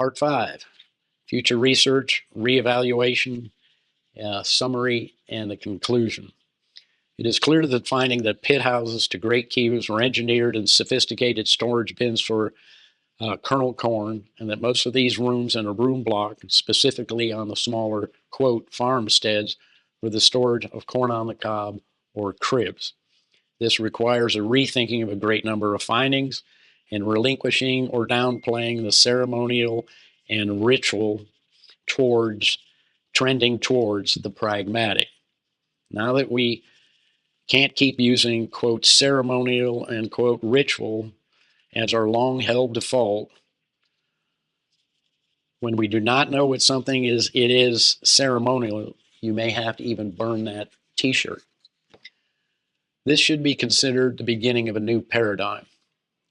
Part 5, future research, reevaluation, summary, and the conclusion. It is clear that finding that pit houses to great Kivas were engineered in sophisticated storage bins for kernel corn, and that most of these rooms in a room block, specifically on the smaller, quote, farmsteads, were the storage of corn on the cob or cribs. This requires a rethinking of a great number of findings and relinquishing or downplaying the ceremonial and ritual trending towards the pragmatic. Now that we can't keep using, quote, ceremonial and, quote, ritual as our long-held default, when we do not know what something is, it is ceremonial, you may have to even burn that t-shirt. This should be considered the beginning of a new paradigm.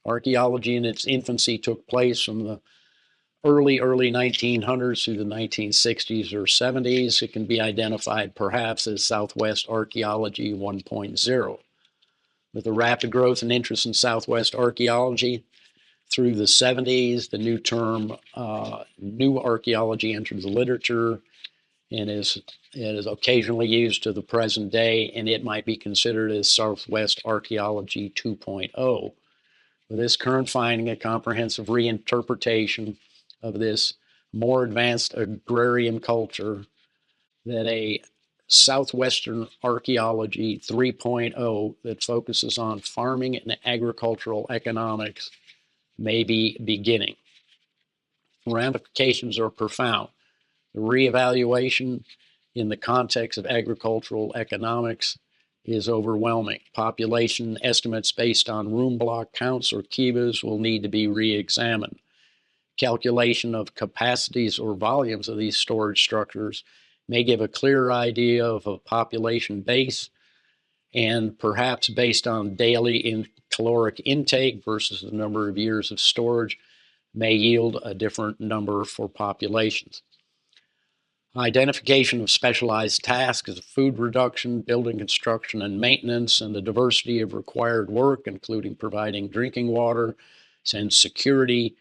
Archaeology in its infancy took place from the early 1900s through the 1960s or 70s. It can be identified perhaps as Southwest Archaeology 1.0. With the rapid growth and interest in Southwest archaeology through the 70s, the new term new archaeology entered the literature and is occasionally used to the present day, and it might be considered as Southwest Archaeology 2.0. With this current finding, a comprehensive reinterpretation of this more advanced agrarian culture, that a Southwestern Archaeology 3.0 that focuses on farming and agricultural economics may be beginning. Ramifications are profound. The reevaluation in the context of agricultural economics is overwhelming. Population estimates based on room block counts or Kivas will need to be re-examined. Calculation of capacities or volumes of these storage structures may give a clearer idea of a population base, and perhaps based on daily caloric intake versus the number of years of storage may yield a different number for populations. Identification of specialized tasks as food reduction, building construction and maintenance, and the diversity of required work, including providing drinking water and security,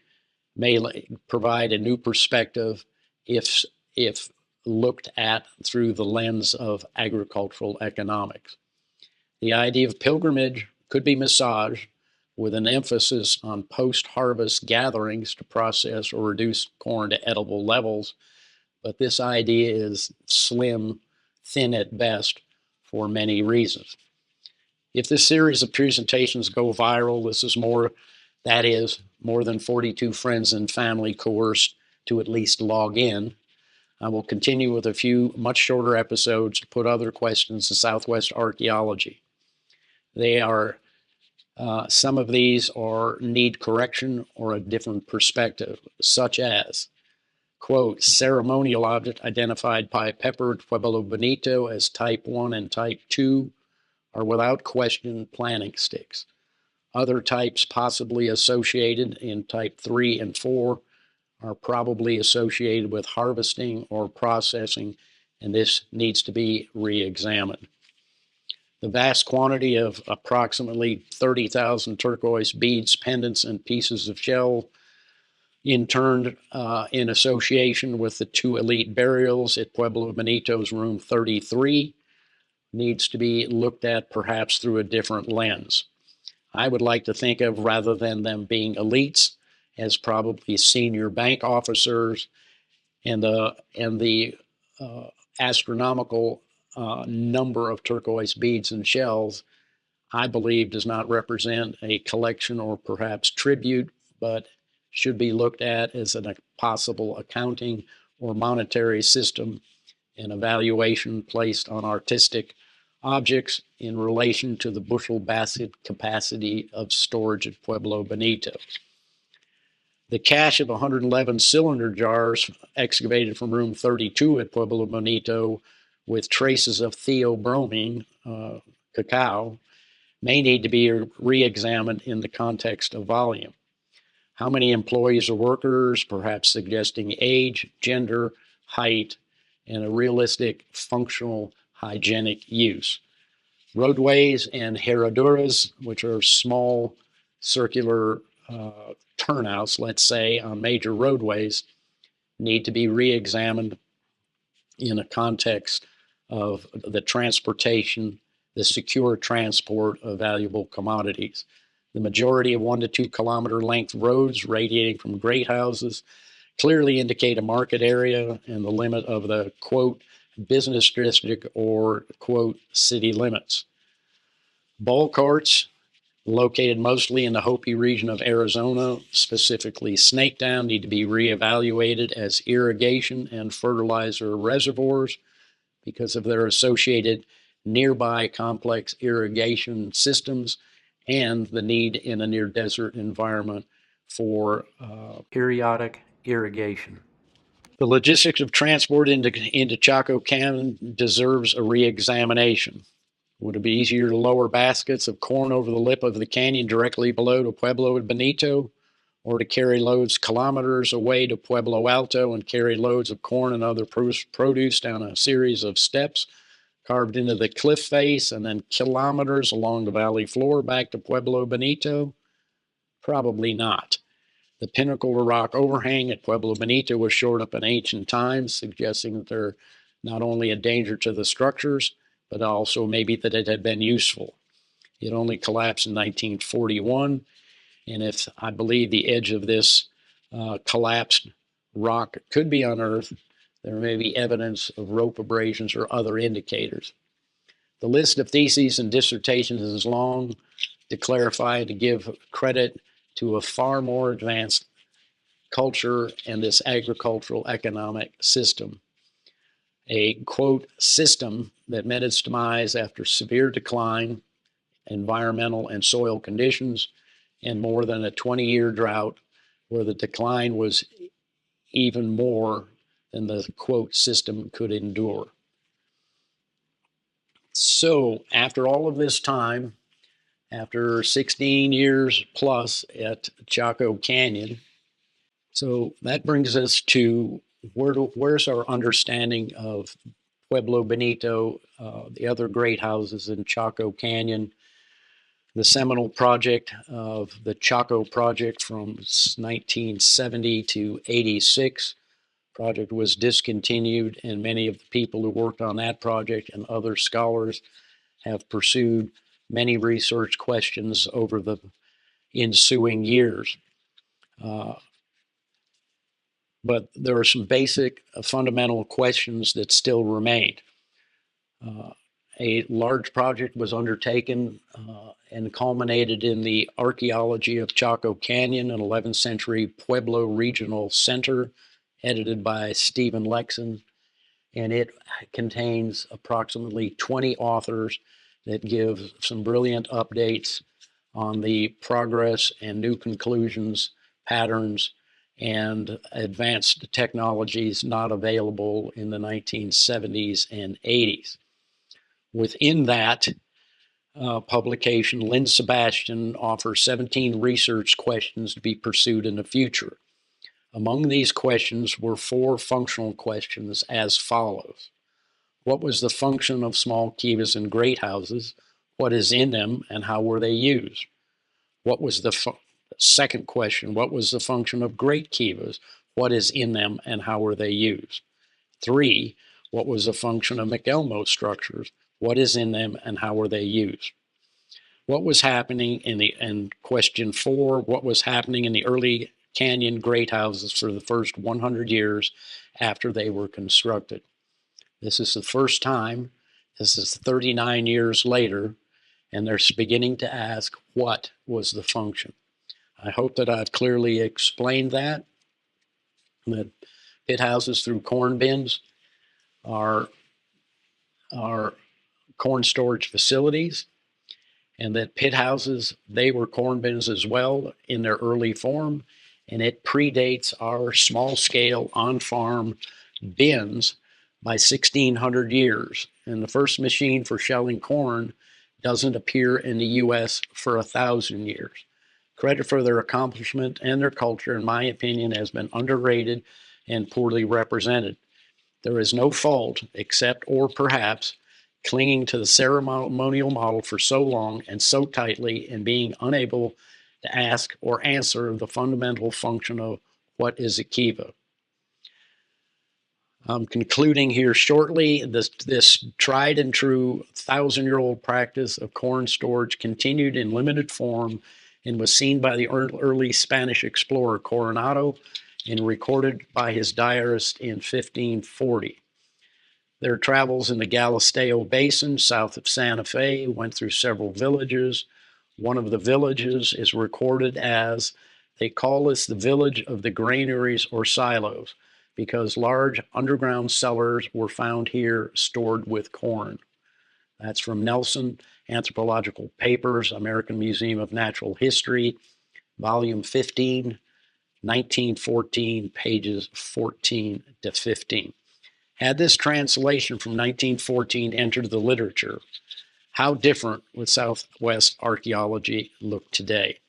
may provide a new perspective if looked at through the lens of agricultural economics. The idea of pilgrimage could be massaged with an emphasis on post-harvest gatherings to process or reduce corn to edible levels, but this idea is slim, thin at best for many reasons. If this series of presentations go viral, that is more than 42 friends and family coerced to at least log in. I will continue with a few much shorter episodes to put other questions to Southwest archaeology. Some of these need correction or a different perspective, such as, quote, ceremonial object identified by Pepper at Pueblo Bonito as type 1 and type 2 are without question planting sticks. Other types possibly associated in type 3 and 4 are probably associated with harvesting or processing, and this needs to be re-examined. The vast quantity of approximately 30,000 turquoise beads, pendants, and pieces of shell interned in association with the 2 elite burials at Pueblo Bonito's room 33 needs to be looked at perhaps through a different lens. I would like to think of, rather than them being elites, as probably senior bank officers, and the astronomical number of turquoise beads and shells, I believe, does not represent a collection or perhaps tribute, but should be looked at as a possible accounting or monetary system and evaluation placed on artistic objects in relation to the bushel basket capacity of storage at Pueblo Bonito. The cache of 111 cylinder jars excavated from room 32 at Pueblo Bonito with traces of theobromine, cacao, may need to be re-examined in the context of volume. How many employees or workers, perhaps suggesting age, gender, height, and a realistic functional hygienic use. Roadways and herraduras, which are small circular turnouts, let's say, on major roadways, need to be re-examined in a context of the transportation, the secure transport of valuable commodities. The majority of 1 to 2 kilometer length roads radiating from great houses clearly indicate a market area and the limit of the, quote, business district or, quote, city limits. Ball carts, located mostly in the Hopi region of Arizona, specifically Snakedown, need to be reevaluated as irrigation and fertilizer reservoirs because of their associated nearby complex irrigation systems and the need in a near desert environment for periodic irrigation. The logistics of transport into Chaco Canyon deserves a re-examination. Would it be easier to lower baskets of corn over the lip of the canyon directly below to Pueblo Benito, or to carry loads kilometers away to Pueblo Alto and carry loads of corn and other produce down a series of steps carved into the cliff face and then kilometers along the valley floor back to Pueblo Benito? Probably not. The pinnacle rock overhang at Pueblo Benito was shored up in ancient times, suggesting that they're not only a danger to the structures, but also maybe that it had been useful. It only collapsed in 1941, and if I believe the edge of this collapsed rock could be unearthed, there may be evidence of rope abrasions or other indicators. The list of theses and dissertations is long. To clarify, to give credit to a far more advanced culture and this agricultural economic system. A, quote, system that met its demise after severe decline, environmental and soil conditions, and more than a 20-year drought where the decline was even more than the, quote, system could endure. So after all of this time, after 16 years plus at Chaco Canyon, so that brings us to where's our understanding of Pueblo Benito, the other great houses in Chaco Canyon, the seminal project of the Chaco Project from 1970 to 86. Project was discontinued, and many of the people who worked on that project and other scholars have pursued many research questions over the ensuing years. But there are some basic fundamental questions that still remain. A large project was undertaken and culminated in the Archaeology of Chaco Canyon, an 11th century Pueblo regional center, edited by Stephen Lexon, and it contains approximately 20 authors that give some brilliant updates on the progress and new conclusions, patterns, and advanced technologies not available in the 1970s and 80s. Within that publication, Lynn Sebastian offers 17 research questions to be pursued in the future. Among these questions were 4 functional questions as follows. What was the function of small kivas and great houses? What is in them and how were they used? What was the second question? What was the function of great kivas? What is in them and how were they used? 3, what was the function of McElmo structures? What is in them and how were they used? What was happening in question 4, what was happening in the early canyon great houses for the first 100 years after they were constructed? This is the first time, this is 39 years later, and they're beginning to ask, what was the function? I hope that I've clearly explained that pit houses through corn bins are corn storage facilities, and that pit houses, they were corn bins as well in their early form, and it predates our small-scale on-farm bins by 1,600 years. And the first machine for shelling corn doesn't appear in the U.S. for 1,000 years. Credit for their accomplishment and their culture, in my opinion, has been underrated and poorly represented. There is no fault, except or perhaps clinging to the ceremonial model for so long and so tightly and being unable to ask or answer the fundamental function of what is a kiva. I'm concluding here shortly. This tried and true 1,000-year-old practice of corn storage continued in limited form and was seen by the early Spanish explorer Coronado and recorded by his diarist in 1540. Their travels in the Galisteo Basin south of Santa Fe went through several villages. One of the villages is recorded as, they call this the village of the granaries or silos, because large underground cellars were found here stored with corn. That's from Nelson, Anthropological Papers, American Museum of Natural History, Volume 15, 1914, pages 14 to 15. Had this translation from 1914 entered the literature, how different would Southwest archaeology look today?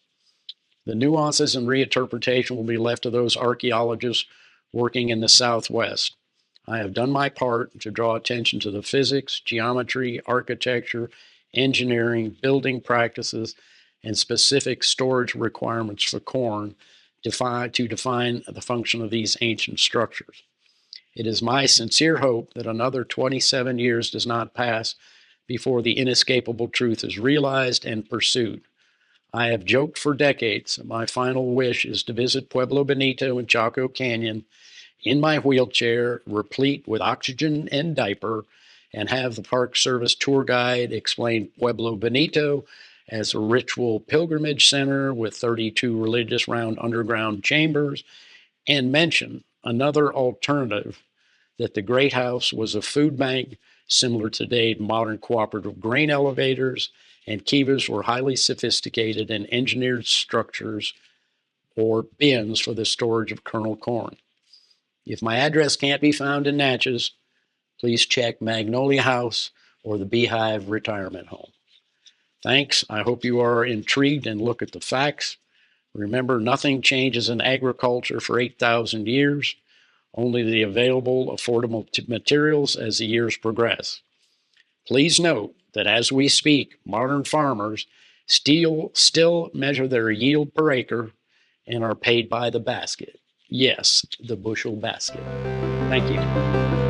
The nuances and reinterpretation will be left to those archaeologists working in the Southwest. I have done my part to draw attention to the physics, geometry, architecture, engineering, building practices, and specific storage requirements for corn to define the function of these ancient structures. It is my sincere hope that another 27 years does not pass before the inescapable truth is realized and pursued. I have joked for decades that my final wish is to visit Pueblo Bonito and Chaco Canyon in my wheelchair, replete with oxygen and diaper, and have the Park Service tour guide explain Pueblo Bonito as a ritual pilgrimage center with 32 religious round underground chambers, and mention another alternative, that the Great House was a food bank similar to today's modern cooperative grain elevators, and Kivas were highly sophisticated and engineered structures or bins for the storage of kernel corn. If my address can't be found in Natchez, please check Magnolia House or the Beehive Retirement Home. Thanks. I hope you are intrigued and look at the facts. Remember, nothing changes in agriculture for 8,000 years, only the available affordable materials as the years progress. Please note that as we speak, modern farmers still measure their yield per acre and are paid by the basket. Yes, the bushel basket. Thank you.